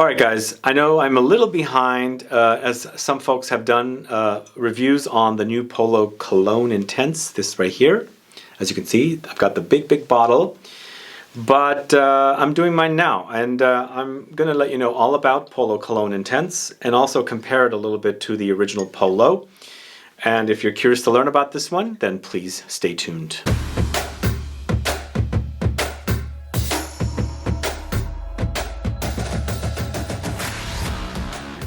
Alright guys, I know I'm a little behind as some folks have done reviews on the new Polo Cologne Intense, this right here. As you can see, I've got the big bottle, but I'm doing mine now, and I'm going to let you know all about Polo Cologne Intense and also compare it a little bit to the original Polo. And if you're curious to learn about this one, then please stay tuned.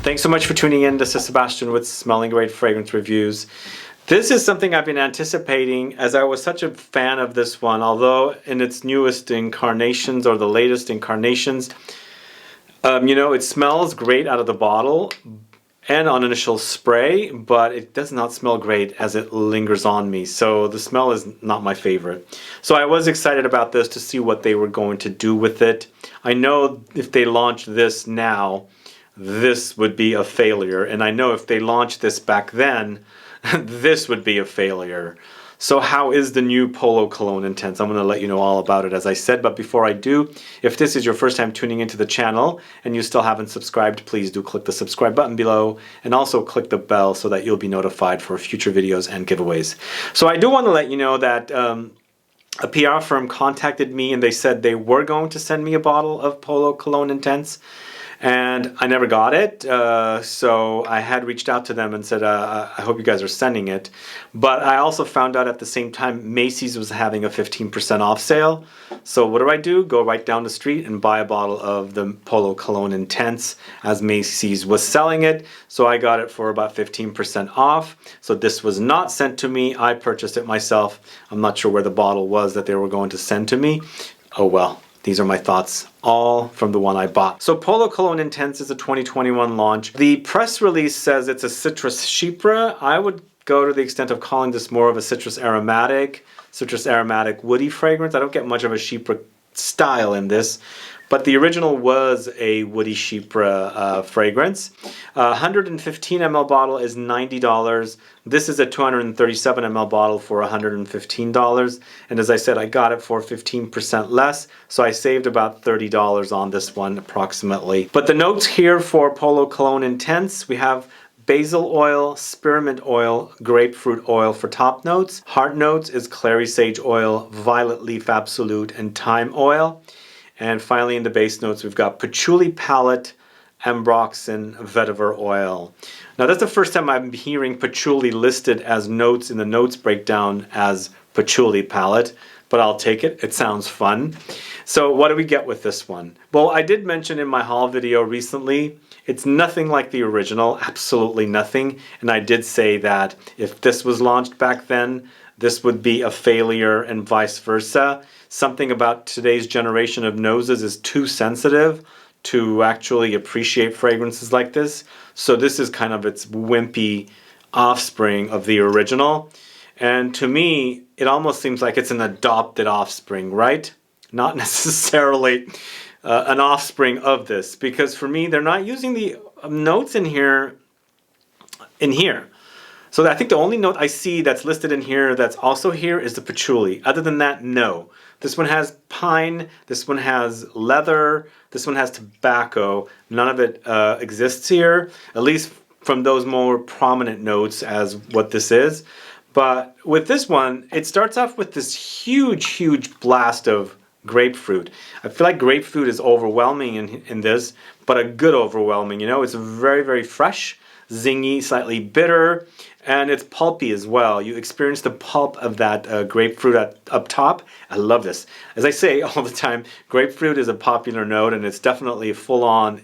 Thanks so much for tuning in. This is Sebastian with Smelling Great Fragrance Reviews. This is something I've been anticipating, as I was such a fan of this one, although in its newest incarnations or the latest incarnations, you know, it smells great out of the bottle and on initial spray, but it does not smell great as it lingers on me. So the smell is not my favorite. So I was excited about this to see what they were going to do with it. I know if they launched this now, this would be a failure, and I know if they launched this back then, this would be a failure. So how is the new Polo Cologne Intense? I'm going to let you know all about it, as I said, but before I do, if this is your first time tuning into the channel and you still haven't subscribed, please do click the subscribe button below and also click the bell so that you'll be notified for future videos and giveaways. So I do want to let you know that a PR firm contacted me and they said they were going to send me a bottle of Polo Cologne Intense. And I never got it, so I had reached out to them and said, I hope you guys are sending it. But I also found out at the same time Macy's was having a 15% off sale. So what do? Go right down the street and buy a bottle of the Polo Cologne Intense as Macy's was selling it. So I got it for about 15% off. So this was not sent to me. I purchased it myself. I'm not sure where the bottle was that they were going to send to me. Oh well. These are my thoughts, all from the one I bought. So Polo Cologne Intense is a 2021 launch. The press release says it's a citrus Chypre. I would go to the extent of calling this more of a citrus aromatic woody fragrance. I don't get much of a Chypre style in this, but the original was a woody Chypre fragrance. 115 ml bottle is $90. This is a 237 ml bottle for $115. And as I said, I got it for 15% less, so I saved about $30 on this one approximately. But the notes here for Polo Cologne Intense, we have basil oil, spearmint oil, grapefruit oil for top notes. Heart notes is clary sage oil, violet leaf absolute, and thyme oil. And finally in the base notes we've got patchouli palette, Ambroxan, vetiver oil. Now that's the first time I'm hearing patchouli listed as notes in the notes breakdown as patchouli palette, but I'll take it. It sounds fun. So what do we get with this one? Well, I did mention in my haul video recently, it's nothing like the original, absolutely nothing. And I did say that if this was launched back then, this would be a failure and vice versa. Something about today's generation of noses is too sensitive to actually appreciate fragrances like this. So this is kind of its wimpy offspring of the original. And to me, it almost seems like it's an adopted offspring, right? Not necessarily an offspring of this, because for me, they're not using the notes in here. So I think the only note I see that's listed in here that's also here is the patchouli. Other than that, no. This one has pine, this one has leather, this one has tobacco. None of it exists here, at least from those more prominent notes as what this is. But with this one, it starts off with this huge blast of grapefruit. I feel like grapefruit is overwhelming in this, but a good overwhelming. You know, it's very fresh, zingy, slightly bitter, and it's pulpy as well. You experience the pulp of that grapefruit up top. I love this. As I say all the time, grapefruit is a popular note, and it's definitely full on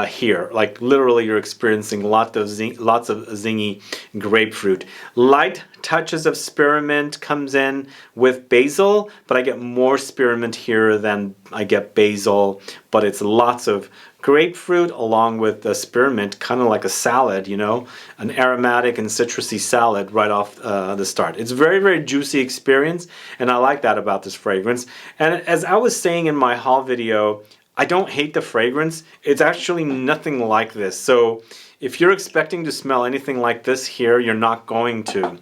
here. Like literally you're experiencing lots of zingy grapefruit. Light touches of spearmint comes in with basil, but I get more spearmint here than I get basil, but it's lots of grapefruit along with the spearmint, kind of like a salad, you know, an aromatic and citrusy salad right off the start. It's very juicy experience, and I like that about this fragrance. And as I was saying in my haul video, I don't hate the fragrance. It's actually nothing like this. So if you're expecting to smell anything like this here, you're not going to.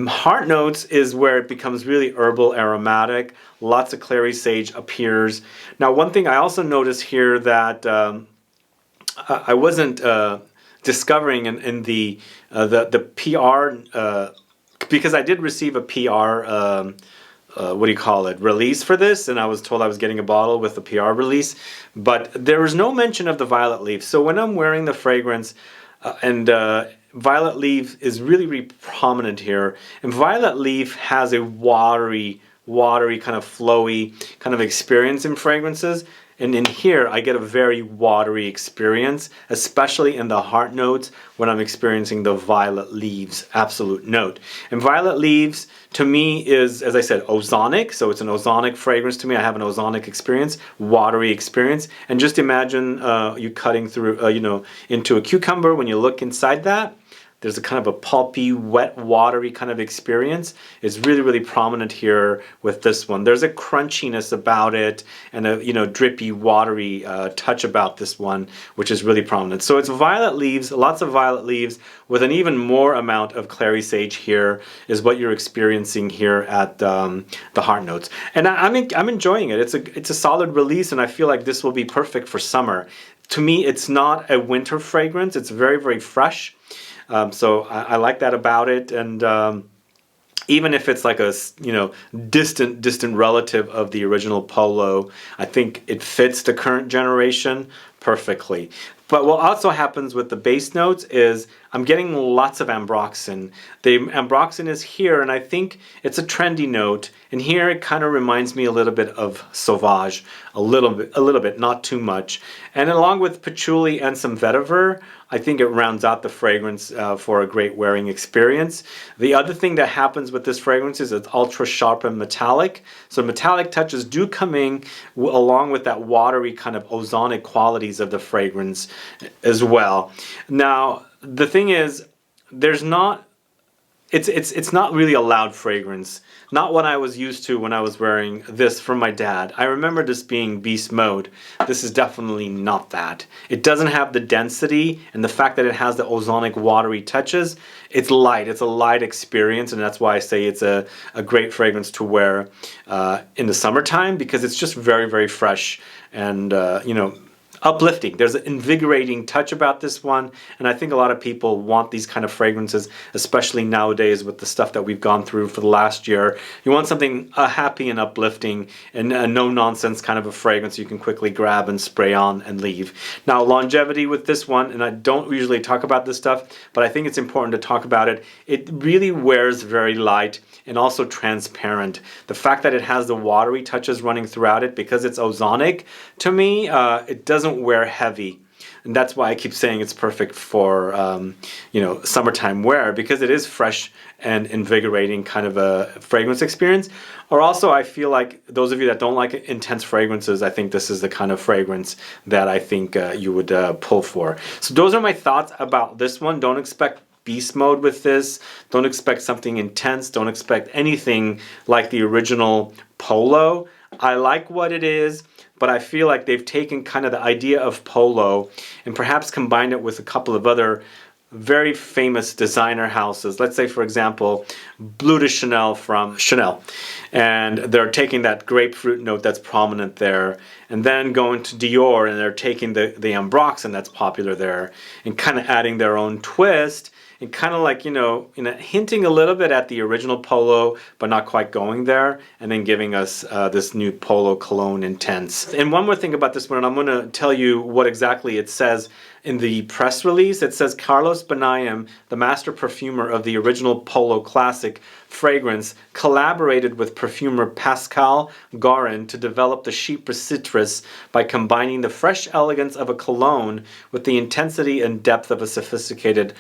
Heart notes is where it becomes really herbal aromatic. Lots of clary sage appears. Now, one thing I also notice here that I wasn't discovering in the PR because I did receive a PR what do you call it, release for this, and I was told I was getting a bottle with the PR release, but there was no mention of the violet leaf. So when I'm wearing the fragrance and violet leaf is really, really prominent here, and violet leaf has a watery kind of flowy kind of experience in fragrances. And in here, I get a very watery experience, especially in the heart notes when I'm experiencing the violet leaves absolute note. And violet leaves, to me, is, as I said, ozonic. So it's an ozonic fragrance to me. I have an ozonic experience, watery experience. And just imagine you cutting through, into a cucumber. When you look inside that, there's a kind of a pulpy, wet, watery kind of experience. It's really, really prominent here with this one. There's a crunchiness about it and a drippy, watery touch about this one, which is really prominent. So it's violet leaves, lots of violet leaves, with an even more amount of clary sage here is what you're experiencing here at the heart notes. And I'm enjoying it. It's a solid release, and I feel like this will be perfect for summer. To me, it's not a winter fragrance. It's very, very fresh. So I like that about it, and even if it's like a distant relative of the original Polo, I think it fits the current generation perfectly. But what also happens with the base notes is I'm getting lots of Ambroxan. The Ambroxan is here, and I think it's a trendy note. And here it kind of reminds me a little bit of Sauvage, a little bit, not too much. And along with Patchouli and some Vetiver, I think it rounds out the fragrance for a great wearing experience. The other thing that happens with this fragrance is it's ultra sharp and metallic. So metallic touches do come in along with that watery kind of ozonic qualities of the fragrance as well. Now, the thing is, it's not really a loud fragrance. Not what I was used to when I was wearing this from my dad. I remember this being beast mode. This is definitely not that. It doesn't have the density, and the fact that it has the ozonic watery touches, it's light. It's a light experience, and that's why I say it's a great fragrance to wear in the summertime, because it's just very, very fresh and uplifting. There's an invigorating touch about this one, and I think a lot of people want these kind of fragrances, especially nowadays with the stuff that we've gone through for the last year. You want something happy and uplifting, and a no-nonsense kind of a fragrance you can quickly grab and spray on and leave. Now, longevity with this one, and I don't usually talk about this stuff, but I think it's important to talk about it. It really wears very light and also transparent. The fact that it has the watery touches running throughout it, because it's ozonic, to me, it doesn't wear heavy. And that's why I keep saying it's perfect for summertime wear, because it is fresh and invigorating kind of a fragrance experience. Or also, I feel like those of you that don't like intense fragrances, I think this is the kind of fragrance that I think you would pull for. So those are my thoughts about this one. Don't expect beast mode with this. Don't expect something intense. Don't expect anything like the original Polo. I like what it is, but I feel like they've taken kind of the idea of Polo and perhaps combined it with a couple of other very famous designer houses. Let's say, for example, Bleu de Chanel from Chanel. And they're taking that grapefruit note that's prominent there, and then going to Dior, and they're taking the Ambroxan that's popular there and kind of adding their own twist. And kind of like, hinting a little bit at the original Polo, but not quite going there, and then giving us this new Polo Cologne Intense. And one more thing about this one, I'm going to tell you what exactly it says in the press release. It says, Carlos Benaim, the master perfumer of the original Polo Classic fragrance, collaborated with perfumer Pascal Guarin to develop the Chypre citrus by combining the fresh elegance of a cologne with the intensity and depth of a sophisticated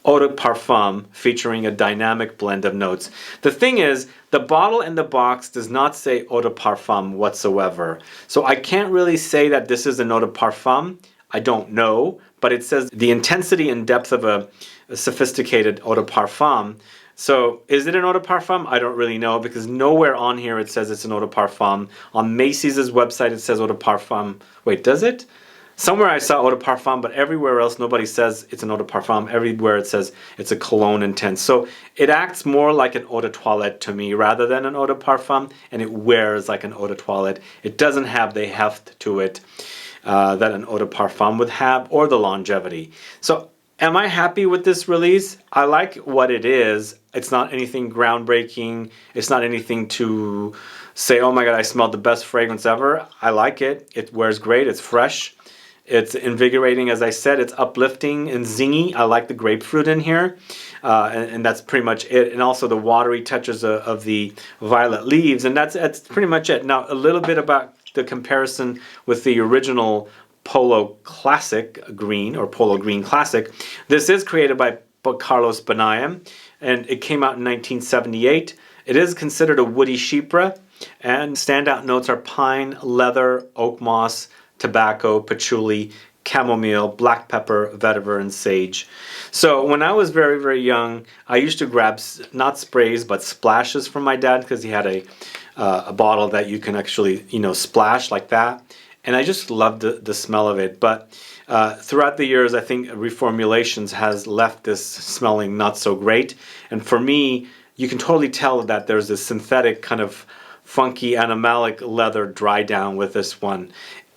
Eau de Parfum, featuring a dynamic blend of notes. The thing is, the bottle and the box does not say Eau de Parfum whatsoever. So I can't really say that this is an Eau de Parfum. I don't know, but it says the intensity and depth of a sophisticated Eau de Parfum. So is it an Eau de Parfum? I don't really know, because nowhere on here it says it's an Eau de Parfum. On Macy's website it says Eau de Parfum. Wait, does it? Somewhere I saw Eau de Parfum, but everywhere else nobody says it's an Eau de Parfum. Everywhere it says it's a cologne intense. So it acts more like an Eau de Toilette to me rather than an Eau de Parfum, and it wears like an Eau de Toilette. It doesn't have the heft to it. that an Eau de Parfum would have, or the longevity. So am I happy with this release? I like what it is. It's not anything groundbreaking. It's not anything to say, oh my God, I smelled the best fragrance ever. I like it. It wears great. It's fresh. It's invigorating, as I said. It's uplifting and zingy. I like the grapefruit in here, and that's pretty much it. And also the watery touches of the violet leaves, and that's pretty much it. Now, a little bit about the comparison with the original Polo Classic Green, or Polo Green Classic. This is created by Carlos Benaim, and it came out in 1978. It is considered a woody Chypre, and standout notes are pine, leather, oak moss, tobacco, patchouli, chamomile, black pepper, vetiver, and sage. So when I was very, very young, I used to grab not sprays but splashes from my dad, because he had a bottle that you can actually, you know, splash like that. And I just loved the smell of it. But throughout the years, I think reformulations has left this smelling not so great. And for me, you can totally tell that there's this synthetic kind of funky animalic leather dry down with this one.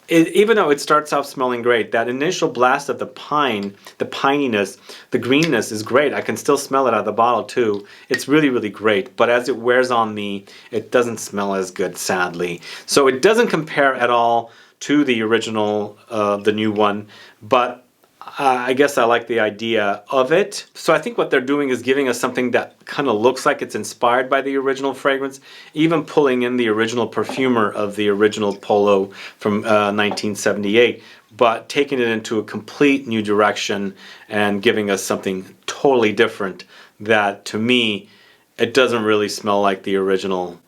Even though it starts off smelling great, that initial blast of the pine, the pininess, the greenness is great. I can still smell it out of the bottle too. It's really, really great. But as it wears on me, it doesn't smell as good, sadly. So it doesn't compare at all to the original, the new one. But I guess I like the idea of it. So I think what they're doing is giving us something that kind of looks like it's inspired by the original fragrance, even pulling in the original perfumer of the original Polo from 1978, but taking it into a complete new direction and giving us something totally different that, to me, it doesn't really smell like the original.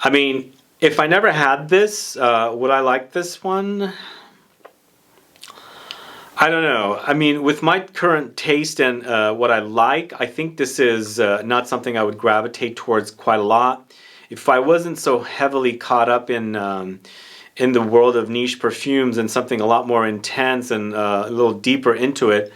I mean, if I never had this, would I like this one? I don't know. I mean, with my current taste and what I like, I think this is not something I would gravitate towards quite a lot. If I wasn't so heavily caught up in the world of niche perfumes and something a lot more intense and a little deeper into it,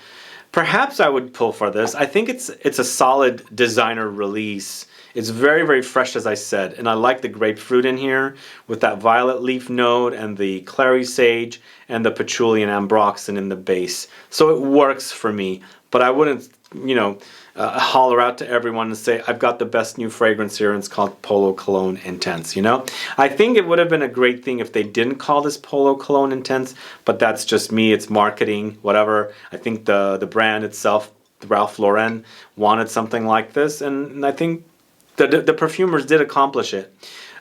perhaps I would pull for this. I think it's a solid designer release. It's very, very fresh, as I said, and I like the grapefruit in here with that violet leaf note and the Clary sage and the patchouli and ambroxan in the base. So it works for me, but I wouldn't, you know, holler out to everyone and say, I've got the best new fragrance here and it's called Polo Cologne Intense, you know? I think it would have been a great thing if they didn't call this Polo Cologne Intense, but that's just me, it's marketing, whatever. I think the brand itself, Ralph Lauren, wanted something like this, and I think the perfumers did accomplish it.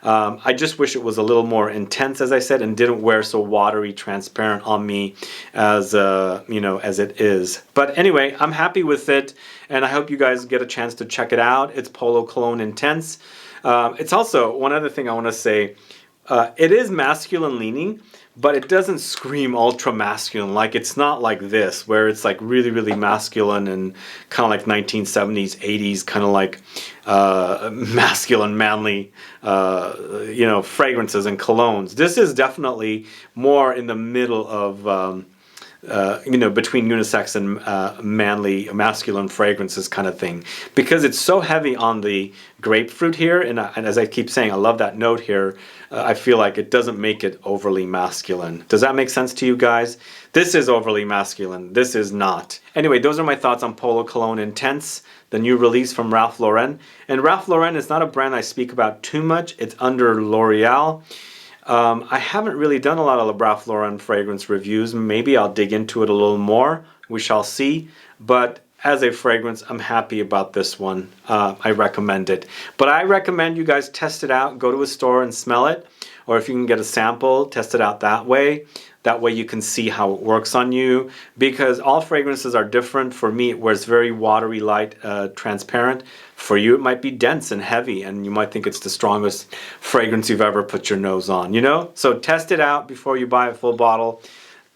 I just wish it was a little more intense, as I said, and didn't wear so watery, transparent on me as you know, as it is. But anyway, I'm happy with it, and I hope you guys get a chance to check it out. It's Polo Cologne Intense. It's also, one other thing I want to say, it is masculine leaning, but it doesn't scream ultra masculine. Like, it's not like this, where it's like really, really masculine and kind of like 1970s, 80s, kind of like masculine, manly, you know, fragrances and colognes. This is definitely more in the middle of, you know, between unisex and manly, masculine fragrances kind of thing, because it's so heavy on the grapefruit here, and as I keep saying, I love that note here. I feel like it doesn't make it overly masculine. Does that make sense to you guys? This is overly masculine. This is not. Anyway, those are my thoughts on Polo Cologne Intense, the new release from Ralph Lauren. And Ralph Lauren is not a brand I speak about too much. It's under L'Oreal. I haven't really done a lot of Ralph Lauren fragrance reviews. Maybe I'll dig into it a little more. We shall see. But as a fragrance, I'm happy about this one. I recommend it. But I recommend you guys test it out. Go to a store and smell it. Or if you can get a sample, test it out that way. That way you can see how it works on you. Because all fragrances are different. For me, it wears very watery, light, transparent. For you, it might be dense and heavy, and you might think it's the strongest fragrance you've ever put your nose on, you know? So test it out before you buy a full bottle.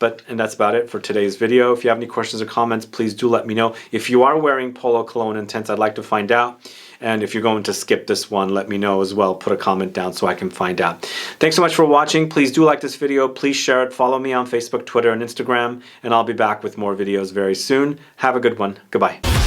And that's about it for today's video. If you have any questions or comments, please do let me know. If you are wearing Polo Cologne Intense, I'd like to find out. And if you're going to skip this one, let me know as well. Put a comment down so I can find out. Thanks so much for watching. Please do like this video. Please share it. Follow me on Facebook, Twitter, and Instagram. And I'll be back with more videos very soon. Have a good one. Goodbye.